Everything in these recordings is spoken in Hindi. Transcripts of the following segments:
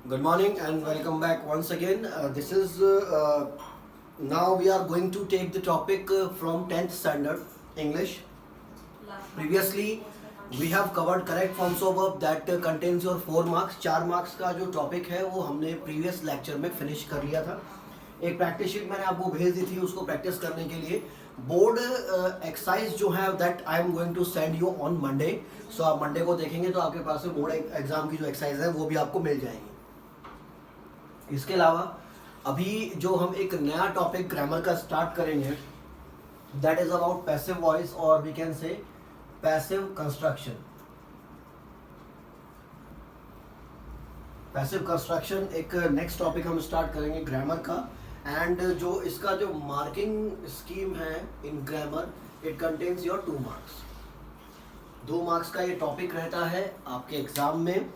Good morning and welcome back once again. This is now we are going to take the topic from 10th standard English. Previously, we have covered correct forms of verb that contains your 4 marks. 4 marks का जो टॉपिक है वो हमने प्रीवियस लेक्चर में फिनिश कर लिया था. एक प्रैक्टिस शीट मैंने आपको भेज दी थी उसको प्रैक्टिस करने के लिए. बोर्ड एक्सरसाइज जो है that I am going to send you on Monday. So आप मंडे को देखेंगे तो आपके पास में बोर्ड एग्जाम की जो एक्सरसाइज है वो भी आपको मिल जाएंगी. इसके अलावा अभी जो हम एक नया टॉपिक ग्रामर का स्टार्ट करेंगे that is about passive voice और we can say passive construction. Passive construction एक नेक्स्ट टॉपिक हम स्टार्ट करेंगे ग्रामर का. एंड जो इसका जो मार्किंग स्कीम है in grammar it contains your 2 marks. 2 marks का ये टॉपिक रहता है आपके एग्जाम में.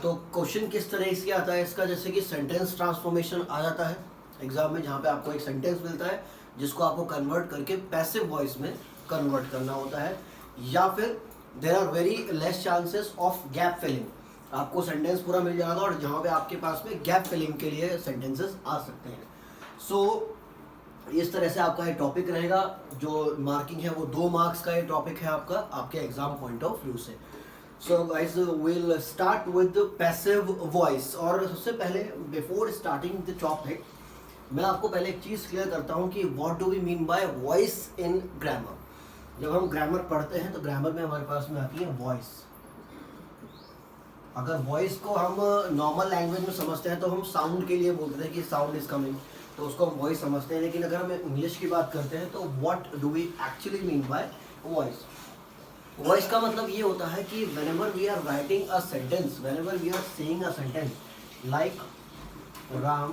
तो क्वेश्चन किस तरह से आता है इसका, जैसे कि सेंटेंस ट्रांसफॉर्मेशन आ जाता है एग्जाम में, जहाँ पे आपको एक सेंटेंस मिलता है जिसको आपको कन्वर्ट करके पैसिव वॉइस में कन्वर्ट करना होता है. या फिर there are very less chances of gap filling. आपको सेंटेंस पूरा मिल जाएगा और जहाँ पे आपके पास में गैप फिलिंग के लिए सेंटेंसेस आ सकते हैं. सो इस तरह से आपका ये टॉपिक रहेगा. जो मार्किंग है वो 2 मार्क्स का ये टॉपिक है आपका आपके एग्जाम पॉइंट ऑफ व्यू से. So guys, we'll start with the passive voice. और सबसे पहले before starting the topic, मैं आपको पहले एक चीज़ क्लियर करता हूँ कि what do we mean by voice in grammar. जब हम ग्रामर पढ़ते हैं तो ग्रामर में हमारे पास में आती है वॉइस. अगर वॉइस को हम नॉर्मल लैंग्वेज में समझते हैं तो हम साउंड के लिए बोलते हैं कि साउंड इज कमिंग, तो उसको हम वॉइस समझते हैं. लेकिन अगर हम इंग्लिश की बात करते हैं तो what do we actually mean by voice. Voice का मतलब ये होता है कि whenever we are writing a sentence, whenever we are saying a sentence like Ram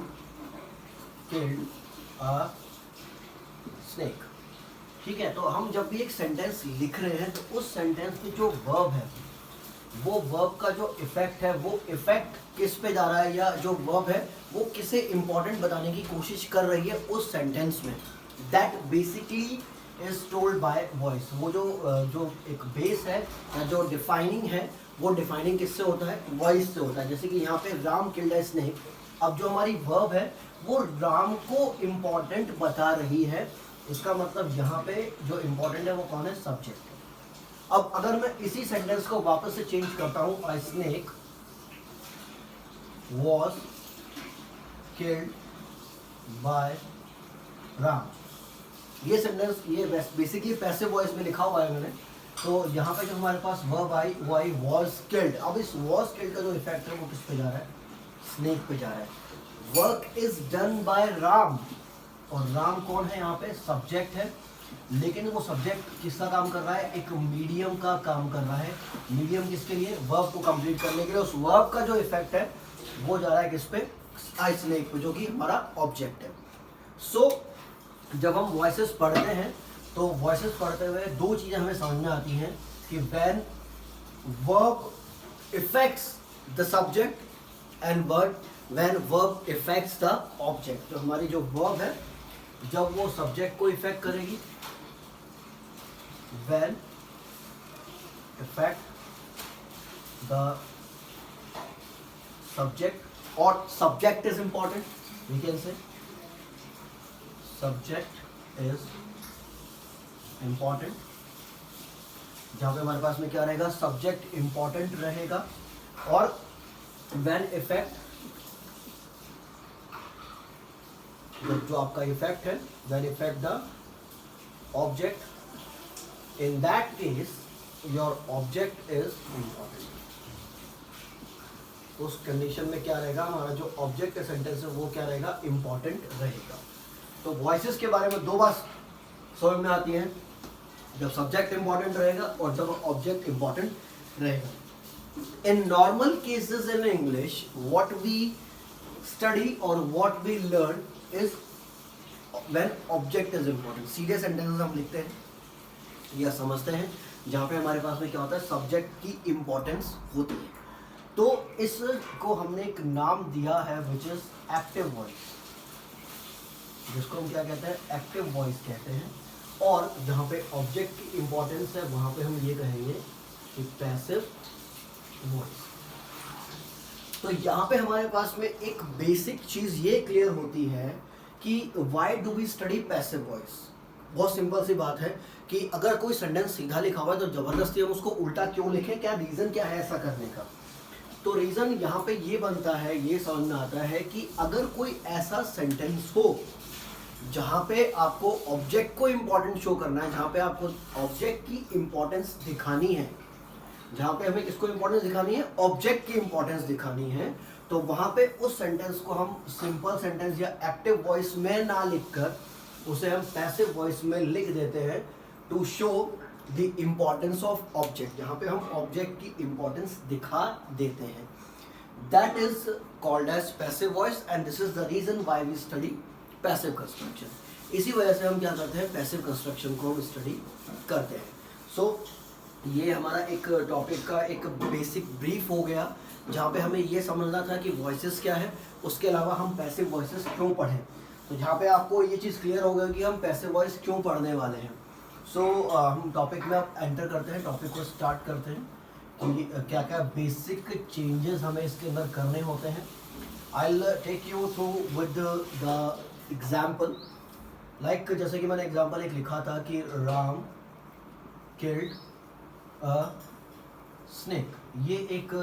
killed a snake, ठीक है, तो हम जब भी एक सेंटेंस लिख रहे हैं तो उस सेंटेंस में जो वर्ब है वो वर्ब का जो इफेक्ट है वो इफेक्ट किस पे जा रहा है, या जो वर्ब है वो किसे इम्पोर्टेंट बताने की कोशिश कर रही है उस सेंटेंस में, that basically is told by voice. वो जो एक बेस है या जो डिफाइनिंग है वो डिफाइनिंग किससे होता है, वॉइस से होता है. जैसे कि यहाँ पे राम किल्ड अ स्नेक. अब जो हमारी वर्ब है वो राम को इम्पोर्टेंट बता रही है. इसका मतलब यहाँ पे जो इम्पोर्टेंट है वो कौन है, सब्जेक्ट. अब अगर मैं इसी सेंटेंस को वापस से चेंज करता हूँ, अ snake was killed by Ram. ये सेंटेंस ये बेसिकली पैसिव वॉइस में लिखा हुआ है मैंने. तो यहाँ पे जो हमारे पास वर्ब आई वो आई वॉज किल्ड. अब इस वॉज किल्ड का जो इफेक्ट है वो किस पे जा रहा है, स्नेक पे जा रहा है. Work is done by Ram, और राम कौन है यहाँ पे, सब्जेक्ट है. लेकिन वो सब्जेक्ट किसका काम कर रहा है, एक मीडियम का काम कर रहा है. मीडियम किसके लिए, वर्ब को कंप्लीट करने के लिए. उस वर्ब का जो इफेक्ट है वो जा रहा है किस पे, आई स्नेक पे, जो कि हमारा ऑब्जेक्ट है. सो जब हम वॉइसेस पढ़ते हैं तो वॉइसेस पढ़ते हुए 2 चीज़ें हमें समझ में आती हैं कि when verb effects the subject and when verb effects the object. तो हमारी जो वर्ब है जब वो सब्जेक्ट को इफेक्ट करेगी, व्हेन इफेक्ट द सब्जेक्ट, और subject is important, we can say subject is important. जहाँ पे हमारे पास में क्या रहेगा, सब्जेक्ट इंपॉर्टेंट रहेगा. और व्हेन इफेक्ट, जो आपका इफेक्ट है, when effect the object, in that case your object is important. उस कंडीशन में क्या रहेगा, हमारा जो ऑब्जेक्ट है सेंटेंस है वो क्या रहेगा, इंपॉर्टेंट रहेगा. तो वॉइसेस के बारे में 2 बात समझ में आती हैं, जब सब्जेक्ट इंपॉर्टेंट रहेगा और जब ऑब्जेक्ट इंपॉर्टेंट रहेगा. In normal cases in English what we study और what we learn is when object is important. सीधे सेंटेंसेस हम लिखते हैं या समझते हैं जहाँ पे हमारे पास में क्या होता है, सब्जेक्ट की इंपॉर्टेंस होती है. तो इसको हमने एक नाम दिया है विच इज एक्टिव वॉइस, जिसको हम क्या कहते हैं, एक्टिव वॉइस कहते हैं. और जहाँ पे ऑब्जेक्ट की इंपॉर्टेंस है वहाँ पे हम ये कहेंगे कि पैसिव वॉइस. तो यहाँ पे हमारे पास में एक बेसिक चीज ये क्लियर होती है कि why do we study passive voice. बहुत सिंपल सी बात है कि अगर कोई सेंटेंस सीधा लिखा हुआ है तो जबरदस्ती हम उसको उल्टा क्यों लिखें, क्या रीजन क्या है ऐसा करने का। तो रीजन यहाँ पे ये बनता है, ये समझ में आता है कि अगर कोई ऐसा सेंटेंस हो जहाँ पे आपको ऑब्जेक्ट को इम्पोर्टेंट शो करना है, जहाँ पे आपको ऑब्जेक्ट की इम्पोर्टेंस दिखानी है, जहाँ पे हमें किसको इम्पोर्टेंस दिखानी है, ऑब्जेक्ट की इम्पोर्टेंस दिखानी है, तो वहाँ पे उस सेंटेंस को हम सिंपल सेंटेंस या एक्टिव वॉइस में ना लिखकर उसे हम पैसिव वॉइस में लिख देते हैं to show the importance of object, जहाँ पे हम ऑब्जेक्ट की इम्पोर्टेंस दिखा देते हैं। That is called as passive voice and this is the reason why we study passive construction. इसी वजह से हम क्या करते हैं, पैसिव कंस्ट्रक्शन को हम स्टडी करते हैं। सो ये हमारा एक टॉपिक का एक बेसिक ब्रीफ हो गया, जहाँ पे हमें ये समझना था कि वॉइसेस क्या है, उसके अलावा हम पैसिव वॉइसेस क्यों पढ़ें। तो जहाँ पे आपको ये चीज़ क्लियर हो गई कि हम पैसिव वॉइस क्यों पढ़ने वाले हैं। सो हम टॉपिक में अब एंटर करते हैं, टॉपिक को स्टार्ट करते हैं कि क्या क्या बेसिक चेंजेस हमें इसके अंदर करने होते हैं। I will take you through with the example, like जैसे कि मैंने एग्जाम्पल एक लिखा था कि राम किल्ड अ स्नेक। ये एक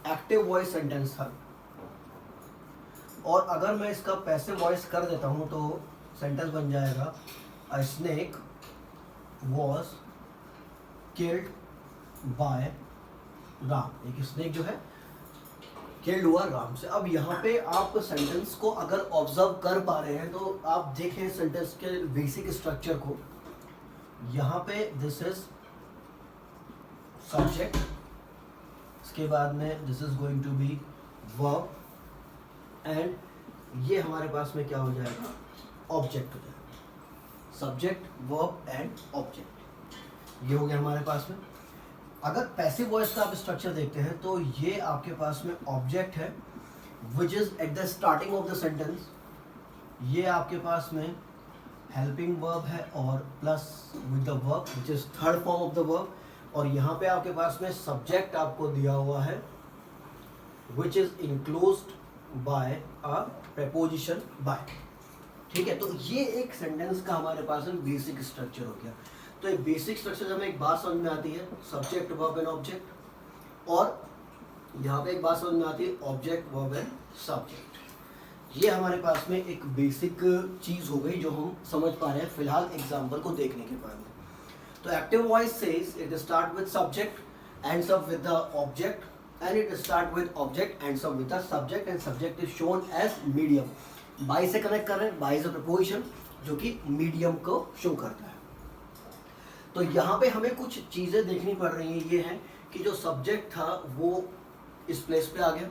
एक्टिव वॉइस सेंटेंस था, और अगर मैं इसका पैसिव वॉइस कर देता हूँ तो सेंटेंस बन जाएगा अ snake was killed by Ram. एक स्नेक जो है किल्ड हुआ राम से। अब यहाँ पे आप सेंटेंस को अगर ऑब्जर्व कर पा रहे हैं तो आप देखें सेंटेंस के बेसिक स्ट्रक्चर को। यहाँ पे दिस इज सब्जेक्ट, इसके बाद में this is going to be verb, and ये हमारे पास में क्या हो जाएगा, ऑब्जेक्ट हो जाएगा। सब्जेक्ट, वर्ब एंड ऑब्जेक्ट, ये हो गया हमारे पास में। अगर पैसिव वॉइस का आप स्ट्रक्चर देखते हैं तो ये आपके पास में ऑब्जेक्ट है which is at the starting of the sentence, ये आपके पास में हेल्पिंग वर्ब है और plus with the verb which is third form of the verb, और यहाँ पे आपके पास में सब्जेक्ट आपको दिया हुआ है which is enclosed by a preposition by. ठीक है, तो ये एक सेंटेंस का हमारे पास में बेसिक स्ट्रक्चर हो गया। तो ये बेसिक स्ट्रक्चर जब हमें एक बात समझ में आती है, सब्जेक्ट वर्ब एंड ऑब्जेक्ट, और यहाँ पे एक बात समझ में आती है ऑब्जेक्ट वर्ब एंड सब्जेक्ट। ये हमारे पास में एक बेसिक चीज हो गई जो हम समझ पा रहे हैं फिलहाल एग्जाम्पल को देखने के बाद में। तो active voice says it start with subject, ends up with the object, and it start with object ends up with the subject and subject is shown as medium। by से कनेक्ट कर रहे हैं, by is a preposition जो कि medium को शो करता है। तो यहाँ पे हमें कुछ चीज़ें देखनी पड़ रही हैं। ये है कि जो सब्जेक्ट था वो इस प्लेस पे आ गया,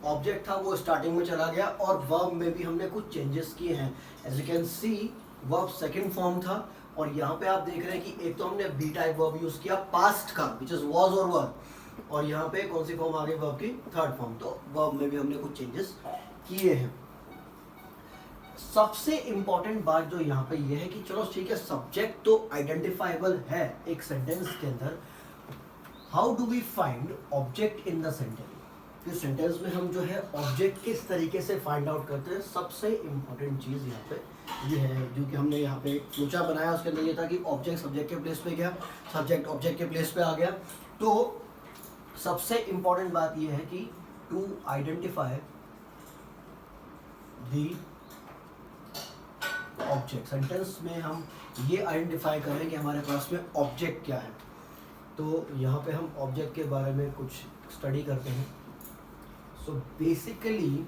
ऑब्जेक्ट था वो स्टार्टिंग में चला गया, और वर्ब में भी हमने कुछ चेंजेस किए हैं। As you can see verb second form था, और यहाँ पे आप देख रहे हैं कि एक तो हमने बी टाइप वर्ब यूज किया पास्ट का विच इज वॉज और वर, और यहाँ पे कौन सी फॉर्म आ गई वर्ब की, थर्ड फॉर्म। तो वर्ब में भी हमने कुछ चेंजेस किए हैं। सबसे इंपॉर्टेंट बात जो यहाँ पे ये है कि चलो ठीक है, सब्जेक्ट तो आइडेंटिफाइबल है एक सेंटेंस के अंदर, how do we find object in the sentence. इस सेंटेंस में हम जो है ऑब्जेक्ट किस तरीके से फाइंड आउट करते हैं। सबसे इंपॉर्टेंट चीज़ यहाँ पे ये है जो कि हमने यहाँ पे फ्लोचार बनाया, उसके अंदर ये था कि ऑब्जेक्ट सब्जेक्ट के प्लेस पे गया, सब्जेक्ट ऑब्जेक्ट के प्लेस पे आ गया। तो सबसे इंपॉर्टेंट बात यह है कि to identify the object, sentence में हम ये आइडेंटिफाई करें कि हमारे पास में ऑब्जेक्ट क्या है। तो यहाँ पे हम ऑब्जेक्ट के बारे में कुछ स्टडी करते हैं। So basically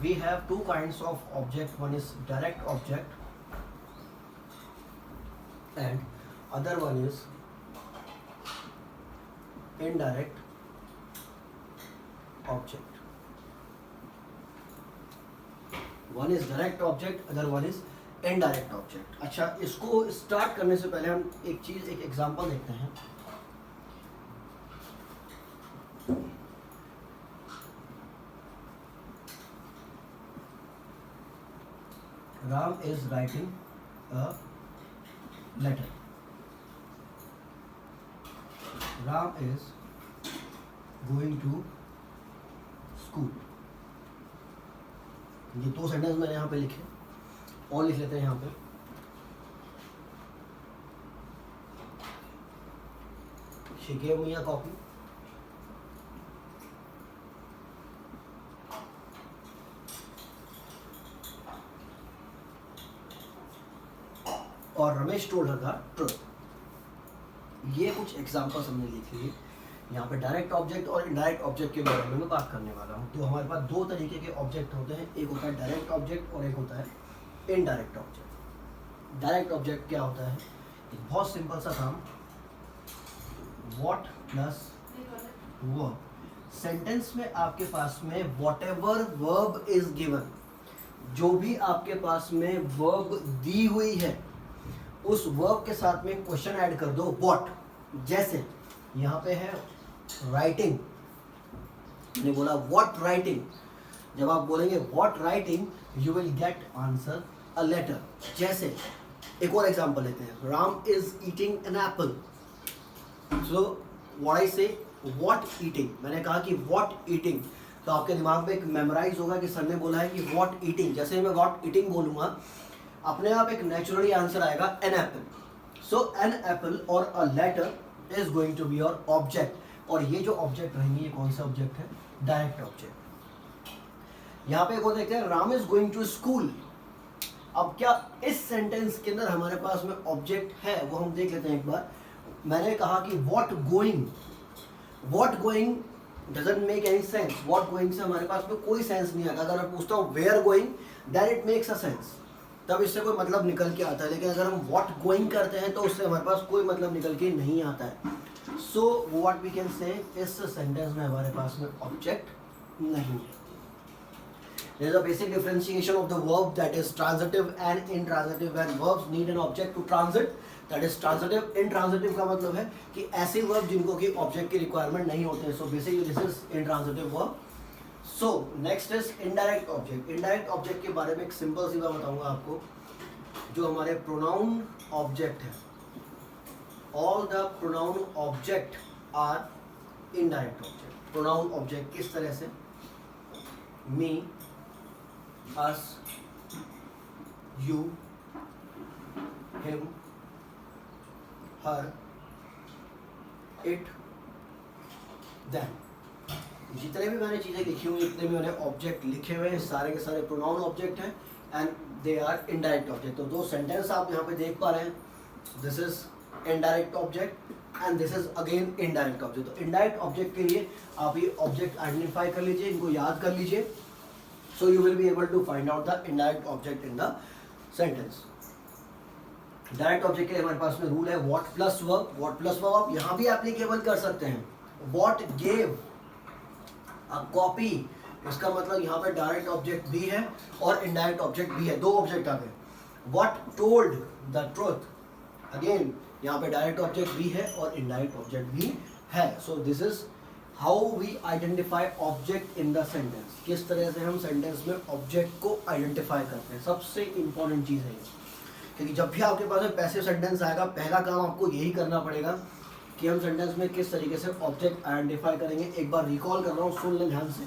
we have two kinds of object, one is direct object and other one is indirect object। one is direct object, other one is indirect object। अच्छा, इसको स्टार्ट करने से पहले हम एक चीज, एक एग्जांपल देखते हैं। Ram is writing a letter. Ram is going to school. ये दो सेंटेंस मैंने यहाँ पे लिखे और लिख लेते हैं यहाँ पे। She gave me a copy, और Ramesh told her the truth. ये कुछ एग्जांपल्स हमने लिख लिए। यहाँ पे डायरेक्ट ऑब्जेक्ट और इनडायरेक्ट ऑब्जेक्ट के बारे में मैं बात करने वाला हूँ। तो हमारे पास दो तरीके के ऑब्जेक्ट होते हैं, एक होता है डायरेक्ट ऑब्जेक्ट और एक होता है इनडायरेक्ट ऑब्जेक्ट। डायरेक्ट ऑब्जेक्ट क्या होता है? एक बहुत सिंपल सा काम, व्हाट प्लस वर्ब। सेंटेंस में आपके पास में व्हाटएवर वर्ब इज गिवन, जो भी आपके पास में वर्ब दी हुई है उस वर्ब के साथ में क्वेश्चन ऐड कर दो व्हाट। जैसे यहाँ पे है राइटिंग, मैंने बोला व्हाट राइटिंग। जब आप बोलेंगे what writing you will get answer a letter. जैसे एक और एग्जांपल लेते हैं, Ram is eating an apple. So what I say what eating, मैंने कहा कि व्हाट ईटिंग, तो आपके दिमाग में एक मेमोराइज होगा कि सर ने बोला है कि व्हाट ईटिंग। जैसे मैं व्हाट ईटिंग बोलूंगा अपने आप एक नेचुरली आंसर आएगा an apple. So an apple और a letter is going to be your object. और ये जो ऑब्जेक्ट रहेंगे ये कौन से ऑब्जेक्ट है? Direct object. यहाँ पे एक और देखते हैं, Ram is going to school. अब क्या इस सेंटेंस के अंदर हमारे पास में ऑब्जेक्ट है वो हम देख लेते हैं एक बार। मैंने कहा कि what going, what going doesn't make any sense. What going से हमारे पास में कोई सेंस नहीं आता। अगर मैं पूछता हूँ where going, then it makes a sense, तब इससे कोई मतलब निकल के आता है। लेकिन अगर हम व्हाट गोइंग करते हैं तो उससे हमारे पास कोई मतलब निकल के नहीं आता है। सो व्हाट वी कैन से, इस सेंटेंस में हमारे पास में ऑब्जेक्ट नहीं है। There is a basic differentiation of the verb, that is transitive and intransitive. When verbs need an object to transit, that is transitive. Intransitive का मतलब है कि ऐसे verb जिनको कि object की requirement नहीं होते हैं. So basically this is intransitive verb. So next is indirect object. Indirect object के बारे में एक simple सी बात बताऊंगा आपको, जो हमारे pronoun object है. All the pronoun object are indirect object. Pronoun object किस तरह से? Me, us, you, him, her, it, them. जितने भी मैंने चीज़ें लिखी हुई, जितने भी मैंने ऑब्जेक्ट लिखे हुए हैं, सारे के सारे प्रोनाउन ऑब्जेक्ट हैं and they are indirect object. तो दो सेंटेंस आप यहाँ पे देख पा रहे हैं, this is indirect object and this is again indirect object. तो इनडायरेक्ट ऑब्जेक्ट के लिए आप ये ऑब्जेक्ट आइडेंटिफाई कर लीजिए, इनको याद कर लीजिए. So you will be able to find out the indirect object in the sentence. Direct object के लिए हमारे पास में रूल है what plus verb. What plus verb आप यहाँ भी applicable कर सकते हैं. What gave a copy, इसका मतलब यहाँ पे direct object भी है और indirect object भी है, दो object आ गए. What told the truth, again यहाँ पे direct object भी है और indirect object भी है. So this is how we identify object in the sentence. किस तरह से हम सेंटेंस में ऑब्जेक्ट को आइडेंटिफाई करते हैं, सबसे इंपॉर्टेंट चीज़ है ये. क्योंकि जब भी आपके पास में पैसिव सेंटेंस आएगा, पहला काम आपको यही करना पड़ेगा कि हम सेंटेंस में किस तरीके से ऑब्जेक्ट आइडेंटिफाई करेंगे. एक बार रिकॉल कर रहा हूँ, सुन लें ध्यान से.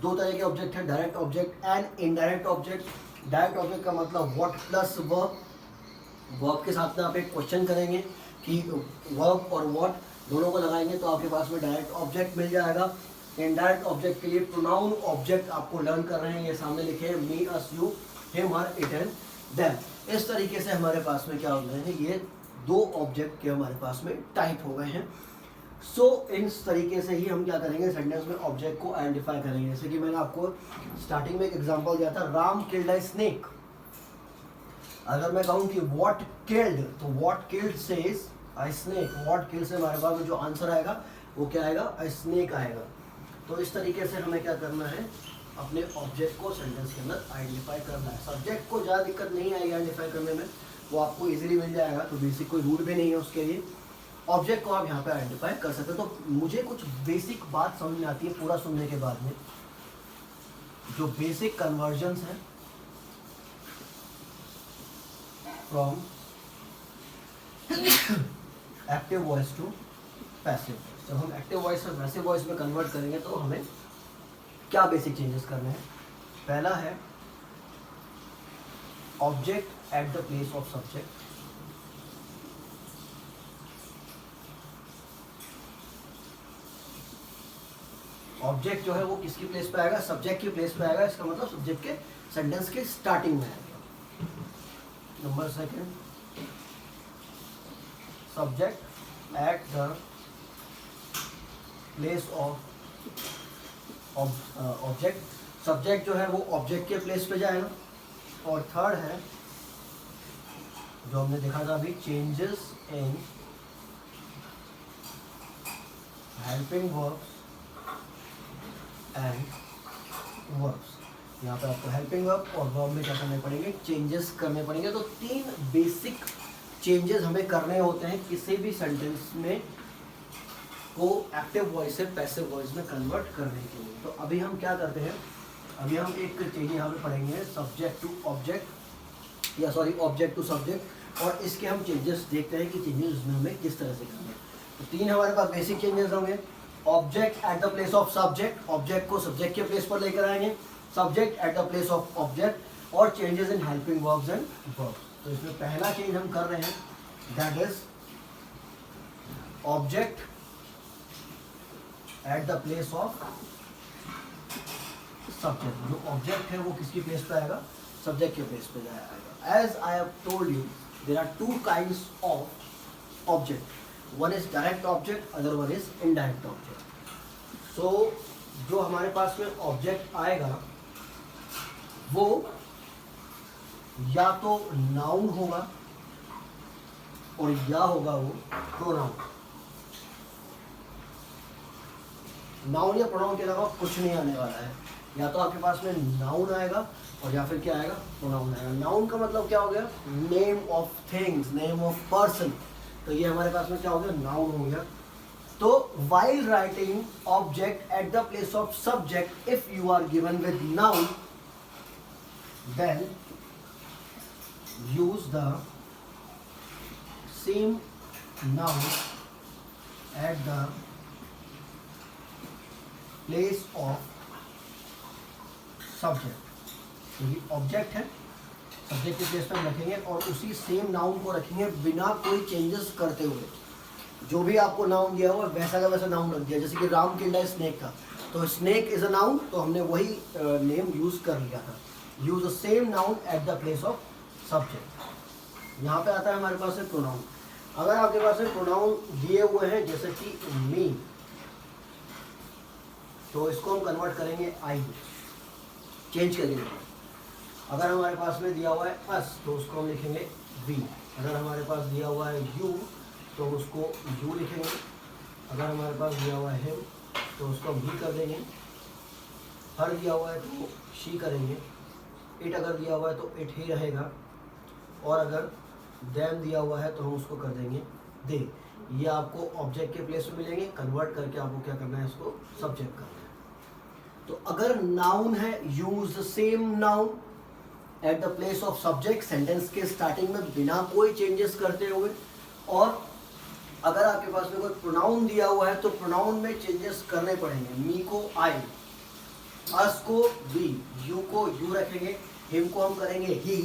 दो तरह के ऑब्जेक्ट हैं, direct object and indirect object. Direct object का मतलब व्हाट प्लस वर्ब. वर्ब के साथ में आप एक क्वेश्चन करेंगे कि वर्ब और व्हाट दोनों को लगाएंगे तो आपके पास में डायरेक्ट ऑब्जेक्ट मिल जाएगा. इनडायरेक्ट ऑब्जेक्ट के लिए प्रोनाउन ऑब्जेक्ट आपको लर्न कर रहे हैं, ये सामने लिखे हैं, me, us, you, him, her, it and them. इस तरीके से हमारे पास में क्या हो गए हैं, ये दो ऑब्जेक्ट के हमारे पास में टाइप हो गए हैं. सो इस तरीके से ही हम क्या करेंगे, सेंटेंस में ऑब्जेक्ट को आइडेंटिफाई करेंगे. जैसे कि मैंने आपको स्टार्टिंग में एक एग्जाम्पल दिया था, राम किल्ड अ स्नेक. अगर मैं कहूँ कि व्हाट किल्ड, तो what killed says a snake. What killed से हमारे पास में जो आंसर आएगा वो क्या आएगा, अ स्नेक आएगा. तो इस तरीके से हमें क्या करना है, अपने ऑब्जेक्ट को सेंटेंस के अंदर आइडेंटिफाई करना है. सब्जेक्ट को ज़्यादा दिक्कत नहीं आएगी आइडेंटिफाई करने में, वो आपको इजीली मिल जाएगा. तो बेसिक कोई रूल भी नहीं है उसके लिए. ऑब्जेक्ट को आप यहाँ पे आइडेंटिफाई कर सकते हो. तो मुझे कुछ बेसिक बात समझ में आती है पूरा सुनने के बाद में, जो बेसिक कन्वर्जन्स हैं from active voice to passive voice. जब हम एक्टिव वॉइस से पैसिव वॉइस में कन्वर्ट करेंगे तो हमें क्या बेसिक चेंजेस करने हैं। पहला है object at the place of subject. Object जो है वो किसकी प्लेस पे आएगा, सब्जेक्ट की प्लेस पे आएगा। इसका मतलब सब्जेक्ट के सेंटेंस के स्टार्टिंग में आएगा। Number second, subject at the place of object. Subject जो है वो ऑब्जेक्ट के प्लेस पे जाएगा। और थर्ड है जो हमने देखा था अभी, changes in helping verbs and verbs. यहाँ पे आपको हेल्पिंग वर्ब और वर्ब में क्या करने पड़ेंगे, चेंजेस करने पड़ेंगे। तो 3 बेसिक चेंजेस हमें करने होते हैं किसी भी सेंटेंस में को एक्टिव वॉइस से पैसिव वॉइस में कन्वर्ट करने के लिए। तो अभी हम क्या करते हैं, अभी हम एक चेंज यहाँ पे पढ़ेंगे, सब्जेक्ट टू ऑब्जेक्ट, या सॉरी ऑब्जेक्ट टू सब्जेक्ट। और इसके हम चेंजेस देखते हैं कि चेंजेस उसमें हमें किस तरह से करने हैं। तो 3 हमारे पास बेसिक चेंजेस होंगे। Object at the place of subject, object को सब्जेक्ट के प्लेस पर लेकर आएंगे। Subject at the place of object और changes in helping verbs and verbs. तो इसमें पहला चेंज हम कर रहे हैं, that is object at the place of subject. जो ऑब्जेक्ट है वो किसकी प्लेस पे आएगा, सब्जेक्ट के प्लेस पे जाएगा। As I have told you, there are 2 kinds of object, one is direct object, other one is indirect object. So जो हमारे पास में ऑब्जेक्ट आएगा वो या तो नाउन होगा और या होगा वो प्रोनाउन। नाउन या प्रोनाउन के अलावा कुछ नहीं आने वाला है। या तो आपके पास में नाउन आएगा और या फिर क्या आएगा, प्रोनाउन आएगा। नाउन का मतलब क्या हो गया, name of things, name of person. तो ये हमारे पास में क्या हो गया, नाउन हो गया। तो while writing object at the place of subject, if you are given with noun, then use the same noun at the place of subject। क्योंकि ऑब्जेक्ट है, सब्जेक्ट के प्लेस पर हम रखेंगे और उसी सेम नाउन को रखेंगे बिना कोई चेंजेस करते हुए। जो भी आपको नाउन दिया हुआ वैसा का वैसा नाउन रख दिया। जैसे कि राम किल्ला स्नेक था, तो स्नेक इज अ नाउन, तो हमने वही नेम यूज कर लिया था। Use the same noun eight the place of subject. यहाँ पे आता है हमारे पास है प्रोनाउन। अगर आपके पास है प्रोनाउन दिए हुए हैं जैसे कि मी, तो इसको हम कन्वर्ट करेंगे आई, चेंज करके लिखेंगे। अगर हमारे पास में दिया हुआ है अस, तो उसको हम लिखेंगे वी। अगर हमारे पास दिया हुआ है यू, तो उसको यू लिखेंगे। अगर हमारे पास दिया हुआ है हिम, तो उसको हम ही कर देंगे। हर दिया हुआ है तो शी करेंगे। इट अगर दिया हुआ है तो इट ही रहेगा। और अगर देम दिया हुआ है तो हम उसको कर देंगे दे। ये आपको ऑब्जेक्ट के प्लेस में मिलेंगे। कन्वर्ट करके आपको क्या करना है, इसको सब्जेक्ट करना है। तो अगर नाउन है, use the same noun eight the place of subject, sentence के स्टार्टिंग में बिना कोई चेंजेस करते हुए। और अगर आपके पास में कोई प्रोनाउन दिया हुआ है तो प्रोनाउन में चेंजेस करने पड़ेंगे। मी को आई, अस को वी, यू को यू रखेंगे, हिम को हम करेंगे ही,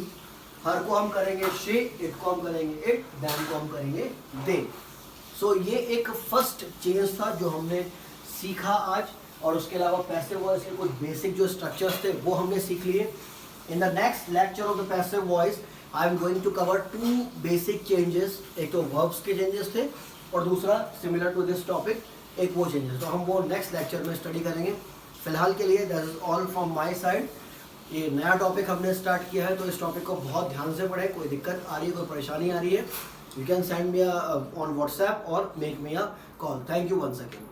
हर को हम करेंगे शी, इट को हम करेंगे इट, देम को हम करेंगे दे। सो ये एक फर्स्ट चेंज था जो हमने सीखा आज। और उसके अलावा पैसिव वॉइस के कुछ बेसिक जो स्ट्रक्चर्स थे वो हमने सीख लिए। In the next lecture of the passive voice I am going to cover 2 basic changes. एक तो वर्ब्स के चेंजेस थे और दूसरा सिमिलर टू दिस टॉपिक एक वो चेंजेस। तो हम वो नेक्स्ट लेक्चर में स्टडी करेंगे। फिलहाल के लिए that is all from my side. ये नया टॉपिक हमने स्टार्ट किया है, तो इस टॉपिक को बहुत ध्यान से पढ़ें। कोई दिक्कत आ रही है, कोई परेशानी आ रही है, you can send me on WhatsApp और make me a call. Thank you once again.